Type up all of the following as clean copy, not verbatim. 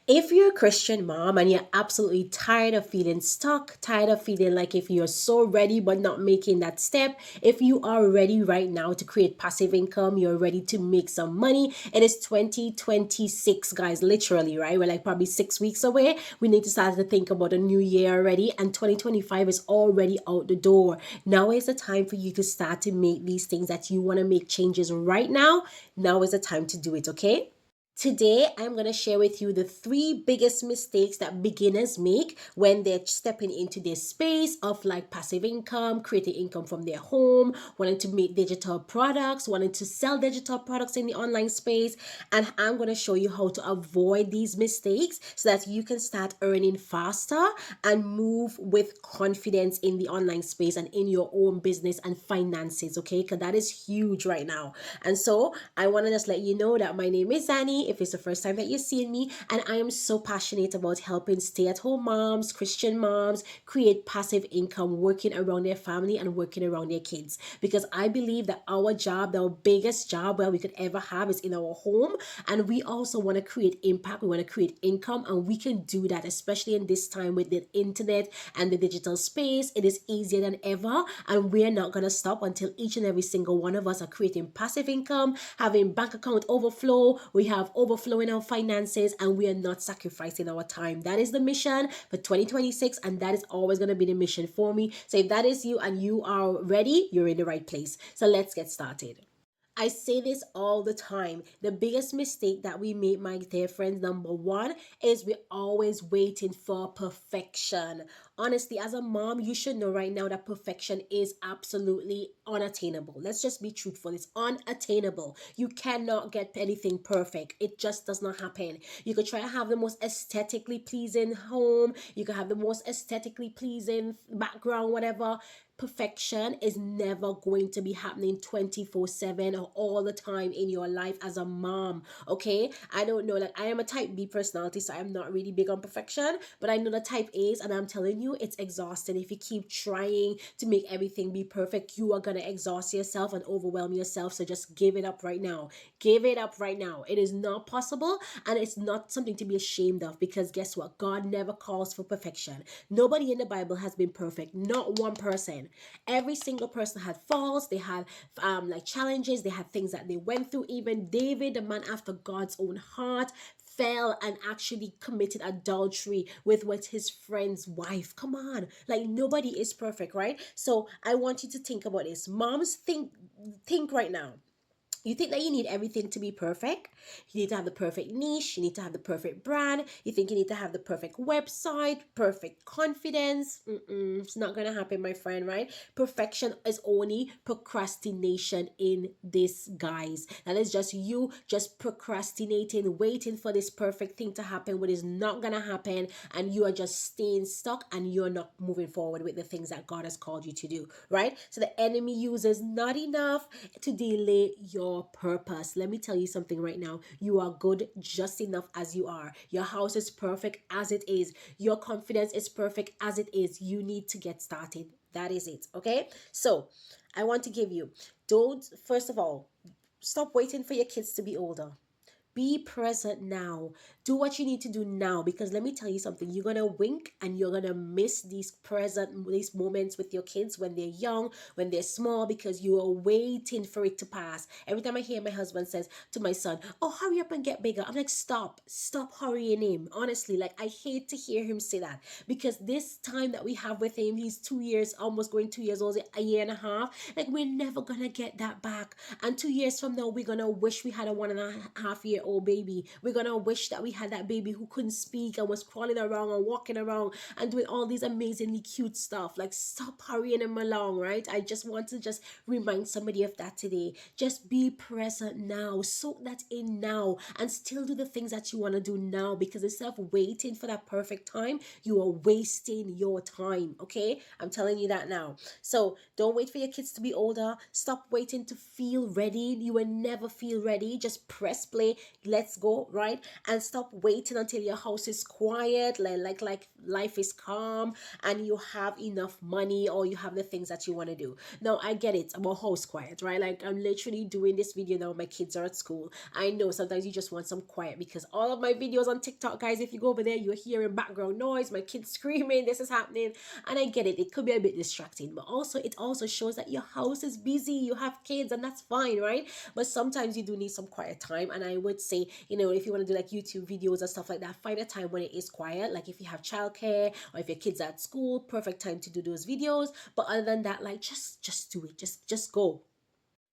If you're a Christian mom and you're absolutely tired of feeling stuck, tired of feeling like if you're so ready but not making that step, if you are ready right now to create passive income, you're ready to make some money. It is 2026, guys, literally, right? We're like probably 6 weeks away. We need to start to think about a new year already, and 2025 is already out the door. Now is the time for you to start to make these things that you want to make changes right now. Now is the time to do it, okay? Today, I'm going to share with you the three biggest mistakes that beginners make when they're stepping into this space of like passive income, creating income from their home, wanting to make digital products, wanting to sell digital products in the online space. And I'm going to show you how to avoid these mistakes so that you can start earning faster and move with confidence in the online space and in your own business and finances, okay? Because that is huge right now. And so I want to just let you know that my name is Zanny, if it's the first time that you're seeing me, and I am so passionate about helping stay-at-home moms, Christian moms, create passive income, working around their family and working around their kids. Because I believe that our job, the biggest job where we could ever have is in our home. And we also want to create impact, we want to create income, and we can do that, especially in this time with the internet and the digital space. It is easier than ever, and we're not going to stop until each and every single one of us are creating passive income, having bank account overflow, we have overflow in our finances, and we are not sacrificing our time. That is the mission for 2026, and that is always going to be the mission for me. So if that is you and you are ready, you're in the right place. So let's get started. I say this all the time. The biggest mistake that we make, my dear friends, number one, is we're always waiting for perfection. Honestly, as a mom, you should know right now that perfection is absolutely unattainable. Let's just be truthful. It's unattainable. You cannot get anything perfect. It just does not happen. You could try to have the most aesthetically pleasing home. You could have the most aesthetically pleasing background, whatever. Perfection is never going to be happening 24/7 or all the time in your life as a mom. Okay, I don't know, like I am a type B personality, so I'm not really big on perfection, but I know the type A's, and I'm telling you, it's exhausting. If you keep trying to make everything be perfect, you are gonna exhaust yourself and overwhelm yourself. So just give it up right now. Give it up right now. It is not possible, and it's not something to be ashamed of, because guess what, God never calls for perfection. Nobody in the Bible has been perfect, not one person. Every single person had faults, they had like challenges, they had things that they went through. Even David, the man after God's own heart, fell and actually committed adultery with his friend's wife. Come on, like nobody is perfect, right? So I want you to think about this. Moms, think right now. You think that you need everything to be perfect? You need to have the perfect niche, you need to have the perfect brand, you think you need to have the perfect website, perfect confidence. It's not going to happen, my friend, right? Perfection is only procrastination in this, guys. That is just you just procrastinating, waiting for this perfect thing to happen, what is not going to happen, and you are just staying stuck and you're not moving forward with the things that God has called you to do, right? So the enemy uses not enough to delay your purpose. Let me tell you something right now. You are good just enough as you are. Your house is perfect as it is. Your confidence is perfect as it is. You need to get started. That is it. Okay. So I want to give you, don't, first of all, stop waiting for your kids to be older. Be present now. Do what you need to do now, because let me tell you something. You're gonna wink and you're gonna miss these moments with your kids when they're young, when they're small, because you are waiting for it to pass. Every time I hear my husband says to my son, "Oh, hurry up and get bigger," I'm like, stop hurrying him. Honestly, like I hate to hear him say that, because this time that we have with him, he's 2 years, almost going 2 years old, a year and a half. Like we're never gonna get that back. And 2 years from now, we're gonna wish we had a 1.5-year-old baby. We're gonna wish that we had that baby who couldn't speak and was crawling around and walking around and doing all these amazingly cute stuff. Like stop hurrying him along, right? I just want to just remind somebody of that today. Just be present now. Soak that in now and still do the things that you want to do now, because instead of waiting for that perfect time, you are wasting your time. Okay, I'm telling you that now. So don't wait for your kids to be older. Stop waiting to feel ready. You will never feel ready. Just press play. Let's go, right? And stop stop waiting until your house is quiet, like life is calm, and you have enough money, or you have the things that you want to do. Now I get it about house quiet, right? Like I'm literally doing this video now, my kids are at school. I know sometimes you just want some quiet, because all of my videos on TikTok, guys, if you go over there, you're hearing background noise, my kids screaming, this is happening. And I get it, it could be a bit distracting, but also it also shows that your house is busy, you have kids, and that's fine, right? But sometimes you do need some quiet time. And I would say, if you want to do like YouTube videos and stuff like that, find a time when it is quiet. Like if you have childcare, or if your kids are at school, perfect time to do those videos. But other than that, like just do it, just go.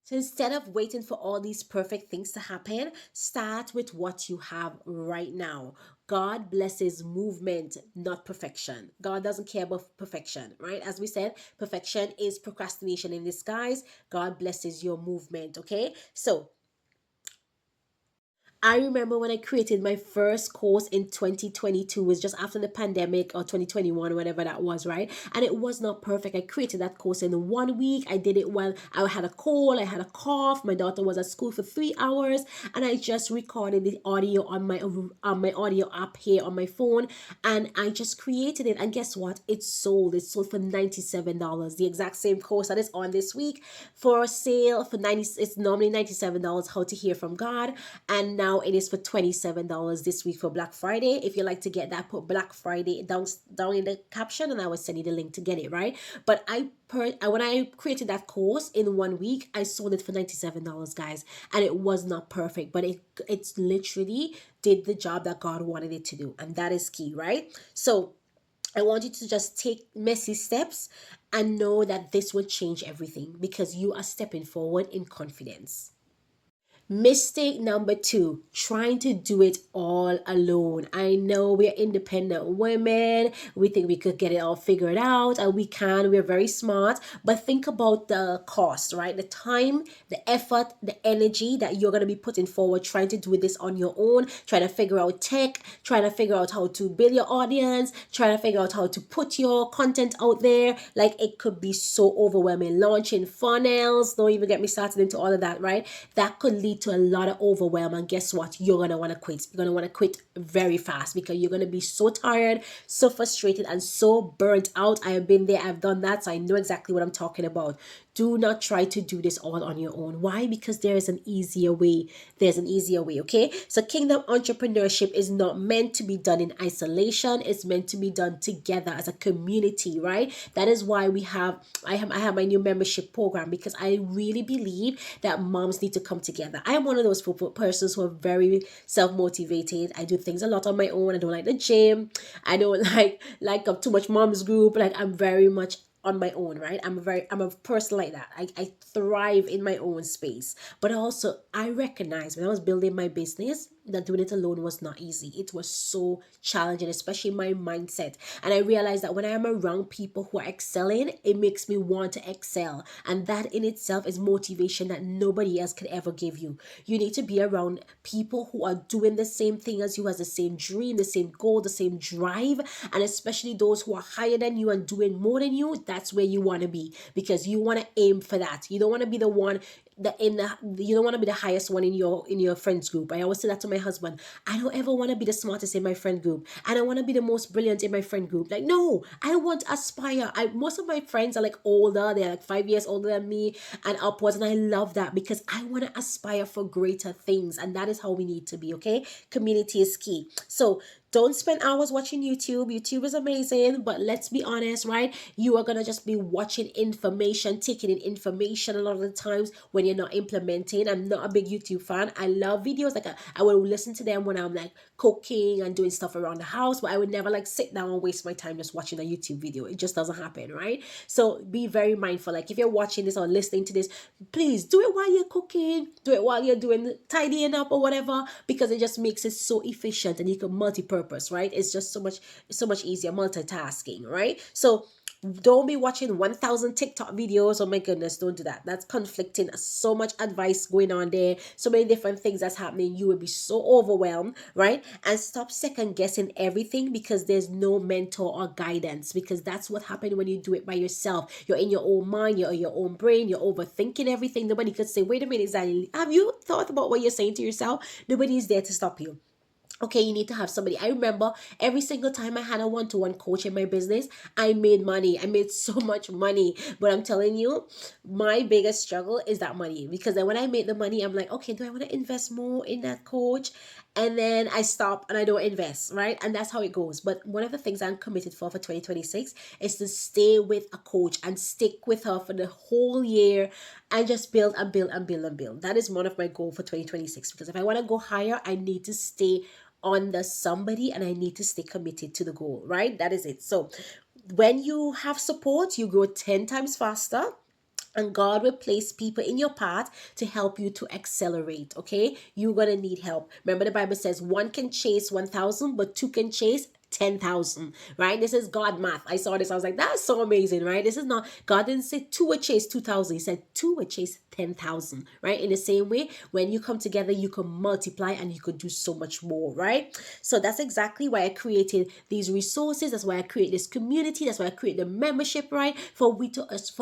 So instead of waiting for all these perfect things to happen, start with what you have right now. God blesses movement, not perfection. God doesn't care about perfection, right? As we said, perfection is procrastination in disguise. God blesses your movement, okay? So I remember when I created my first course in 2022, was just after the pandemic, or 2021, whatever that was, right? And it was not perfect. I created that course in 1 week. I did it while I had a cold, I had a cough. My daughter was at school for 3 hours, and I just recorded the audio on my audio app here on my phone, and I just created it. And guess what? It sold. It sold for $97. The exact same course that is on this week for sale for 90. It's normally $97. How to Hear from God, and now it is for $27 this week for Black Friday. If you like to get that, put Black Friday down in the caption, and I will send you the link to get it, right? But when I created that course in 1 week, I sold it for $97, guys, and it was not perfect, but it's literally did the job that God wanted it to do, and that is key, right? So I want you to just take messy steps and know that this will change everything, because you are stepping forward in confidence. Mistake number two, trying to do it all alone. I know we're independent women. We think we could get it all figured out, and we can. We're very smart. But think about the cost, right? The time, the effort, the energy that you're going to be putting forward trying to do this on your own, trying to figure out tech, trying to figure out how to build your audience, trying to figure out how to put your content out there. Like, it could be so overwhelming. Launching funnels, don't even get me started into all of that, right? That could lead to a lot of overwhelm, and guess what? You're gonna want to quit. You're gonna want to quit very fast, because you're gonna be so tired, so frustrated, and so burnt out. I have been there, I've done that, so I know exactly what I'm talking about. Do not try to do this all on your own. Why? Because there is an easier way. There's an easier way, okay? So kingdom entrepreneurship is not meant to be done in isolation. It's meant to be done together as a community, right? That is why I have my new membership program, because I really believe that moms need to come together. I am one of those persons who are very self-motivated. I do things a lot on my own. I don't like the gym. I don't like too much mom's group. Like, I'm very much on my own, right? I'm a person like that. I thrive in my own space. But also, I recognize when I was building my business that doing it alone was not easy. It was so challenging, especially my mindset. And I realized that when I am around people who are excelling, it makes me want to excel. And that in itself is motivation that nobody else could ever give you. You need to be around people who are doing the same thing as you, has the same dream, the same goal, the same drive, and especially those who are higher than you and doing more than you. That's where you want to be, because you want to aim for that. You don't want to be the one you don't want to be the highest one in your friends group. I always say that to my husband. I don't ever want to be the smartest in my friend group. I don't want to be the most brilliant in my friend group. Like, no, I want to aspire. Most of my friends are like older. They're like 5 years older than me and upwards, and I love that, because I want to aspire for greater things, and that is how we need to be. Okay, community is key. So don't spend hours watching YouTube. YouTube is amazing, but let's be honest, right? You are gonna just be watching information, taking in information a lot of the times when you're not implementing. I'm not a big YouTube fan. I love videos. Like, I will listen to them when I'm like cooking and doing stuff around the house, but I would never like sit down and waste my time just watching a YouTube video. It just doesn't happen, right? So be very mindful. Like, if you're watching this or listening to this, please do it while you're cooking, do it while you're doing tidying up or whatever, because it just makes it so efficient, and you can multi-purpose, right? It's just so much easier multitasking, right? So don't be watching 1,000 TikTok videos. Oh my goodness, don't do that. That's conflicting. So much advice going on there. So many different things that's happening. You will be so overwhelmed, right? And stop second guessing everything, because there's no mentor or guidance, because that's what happened when you do it by yourself. You're in your own mind, you're in your own brain, you're overthinking everything. Nobody could say, wait a minute, Zanny, have you thought about what you're saying to yourself? Nobody is there to stop you. Okay, you need to have somebody. I remember every single time I had a one-to-one coach in my business, I made money. I made so much money. But I'm telling you, my biggest struggle is that money. Because then when I make the money, I'm like, okay, do I want to invest more in that coach? And then I stop and I don't invest, right? And that's how it goes. But one of the things I'm committed for 2026 is to stay with a coach and stick with her for the whole year and just build and build and build and build. That is one of my goals for 2026, because if I want to go higher, I need to stay on the somebody and I need to stay committed to the goal, right? That is it. So when you have support, you grow 10 times faster, and God will place people in your path to help you to accelerate. Okay, you're gonna need help. Remember, the Bible says one can chase 1,000, but two can chase 10,000, right? This is God math. I saw this, I was like, that's so amazing, right? This is not, God didn't say two would chase 2,000, he said two would chase 10,000, right? In the same way, when you come together, you can multiply and you could do so much more, right? So that's exactly why I created these resources. That's why I create this community. That's why I create the membership, right? For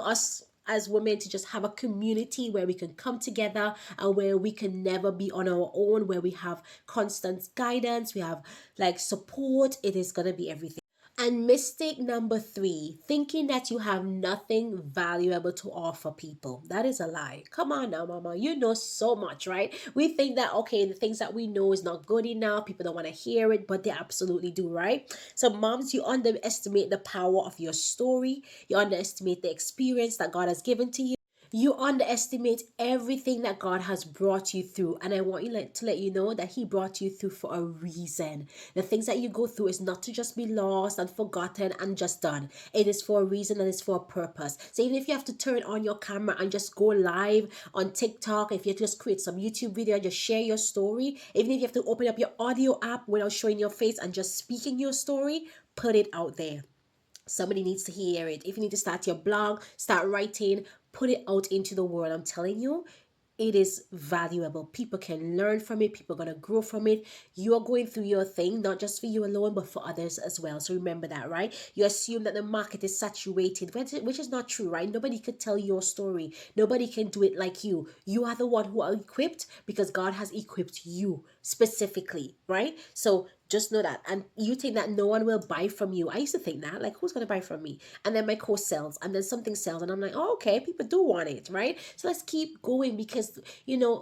us as women to just have a community where we can come together and where we can never be on our own, where we have constant guidance, we have like support. It is going to be everything. And mistake number three, thinking that you have nothing valuable to offer people. That is a lie. Come on now, mama. You know so much, right? We think that, okay, the things that we know is not good enough. People don't want to hear it, but they absolutely do, right? So, moms, you underestimate the power of your story. You underestimate the experience that God has given to you. You underestimate everything that God has brought you through. And I want to let you know that He brought you through for a reason. The things that you go through is not to just be lost and forgotten and just done. It is for a reason and it's for a purpose. So even if you have to turn on your camera and just go live on TikTok, if you have to just create some YouTube video and just share your story, even if you have to open up your audio app without showing your face and just speaking your story, put it out there. Somebody needs to hear it. If you need to start your blog, start writing, put it out into the world. I'm telling you, it is valuable. People can learn from it. People are going to grow from it. You are going through your thing, not just for you alone, but for others as well. So remember that, right? You assume that the market is saturated, which is not true, right? Nobody could tell your story. Nobody can do it like you. You are the one who are equipped because God has equipped you specifically, right? So just know that. And you think that no one will buy from you. I used to think that, like, who's going to buy from me? And then my course sells, and then something sells, and I'm like, oh, okay, people do want it, right? So let's keep going, because,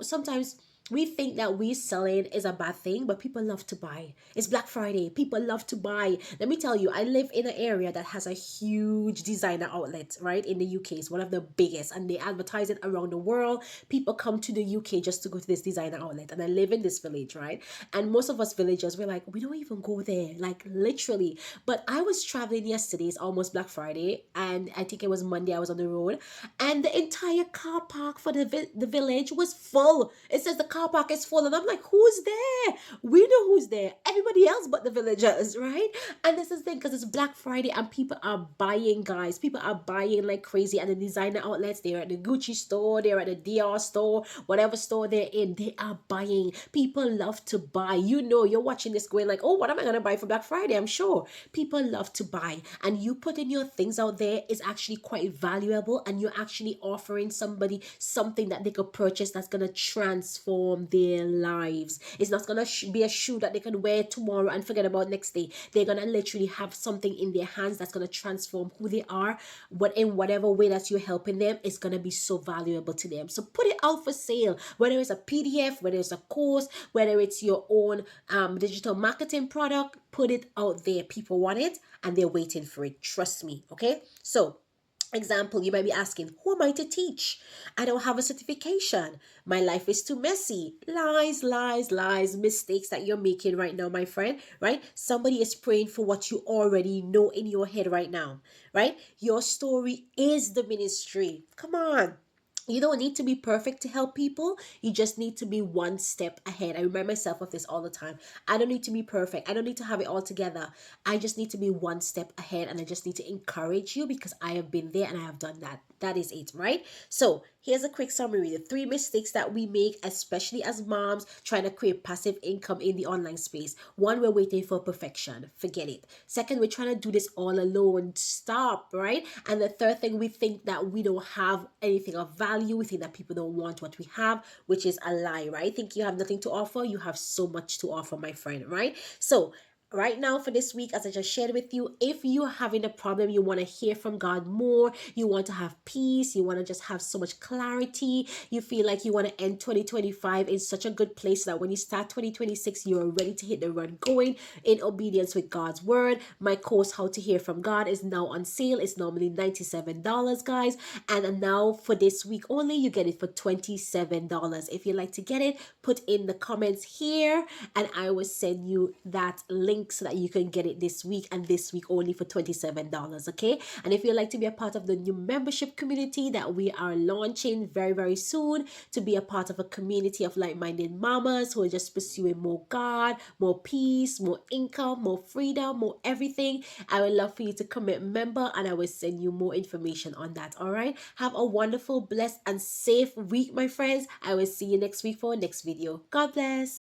sometimes we think that we selling is a bad thing, but people love to buy. It's Black Friday. People love to buy. Let me tell you, I live in an area that has a huge designer outlet, right? In the UK. It's one of the biggest, and they advertise it around the world. People come to the UK just to go to this designer outlet. And I live in this village, right? And most of us villagers, we're like, we don't even go there, like literally. But I was traveling yesterday, it's almost Black Friday, and I think it was Monday, I was on the road, and the entire car park for the village was full. It says the car park is full, and I'm like, who's there? We know who's there. Everybody else but the villagers, right? And this is the thing, because it's Black Friday and people are buying, guys. People are buying like crazy at the designer outlets. They're at the Gucci store, they're at the Dior store, whatever store they're in, they are buying. People love to buy. You're watching this going like, oh, what am I going to buy for Black Friday? I'm sure people love to buy. And you putting your things out there is actually quite valuable, and you're actually offering somebody something that they could purchase that's going to transform their lives. It's not going to be a shoe that they can wear tomorrow and forget about next day. They're going to literally have something in their hands that's going to transform who they are, but in whatever way that you're helping them, it's going to be so valuable to them. So put it out for sale, whether it's a PDF, whether it's a course, whether it's your own digital marketing product. Put it out there. People want it and they're waiting for it. Trust me. Okay. So example, you might be asking, who am I to teach? I don't have a certification. My life is too messy. Lies, lies, lies, mistakes that you're making right now, my friend, right? Somebody is praying for what you already know in your head right now, right? Your story is the ministry. Come on. You don't need to be perfect to help people. You just need to be one step ahead. I remind myself of this all the time. I don't need to be perfect. I don't need to have it all together. I just need to be one step ahead, and I just need to encourage you because I have been there and I have done that. That is it, right? So here's a quick summary: the three mistakes that we make, especially as moms trying to create passive income in the online space. One, we're waiting for perfection. Forget it. Second, we're trying to do this all alone. Stop, right? And the third thing, we think that we don't have anything of value. We think that people don't want what we have, which is a lie, right? Think you have nothing to offer. You have so much to offer, my friend, right? So right now for this week, as I just shared with you, if you're having a problem, you want to hear from God more, you want to have peace, you want to just have so much clarity, you feel like you want to end 2025 in such a good place that when you start 2026 you're ready to hit the run going in obedience with God's word, my course How to Hear from God is now on sale. It's normally $97, guys, and now for this week only you get it for $27. If you'd like to get it, put in the comments here and I will send you that link so that you can get it this week, and this week only for $27. Okay, and if you'd like to be a part of the new membership community that we are launching very, very soon, to be a part of a community of like-minded mamas who are just pursuing more God, more peace, more income, more freedom, more everything, I would love for you to commit member and I will send you more information on that. All right, have a wonderful, blessed and safe week, my friends. I will see you next week for our next video. God bless.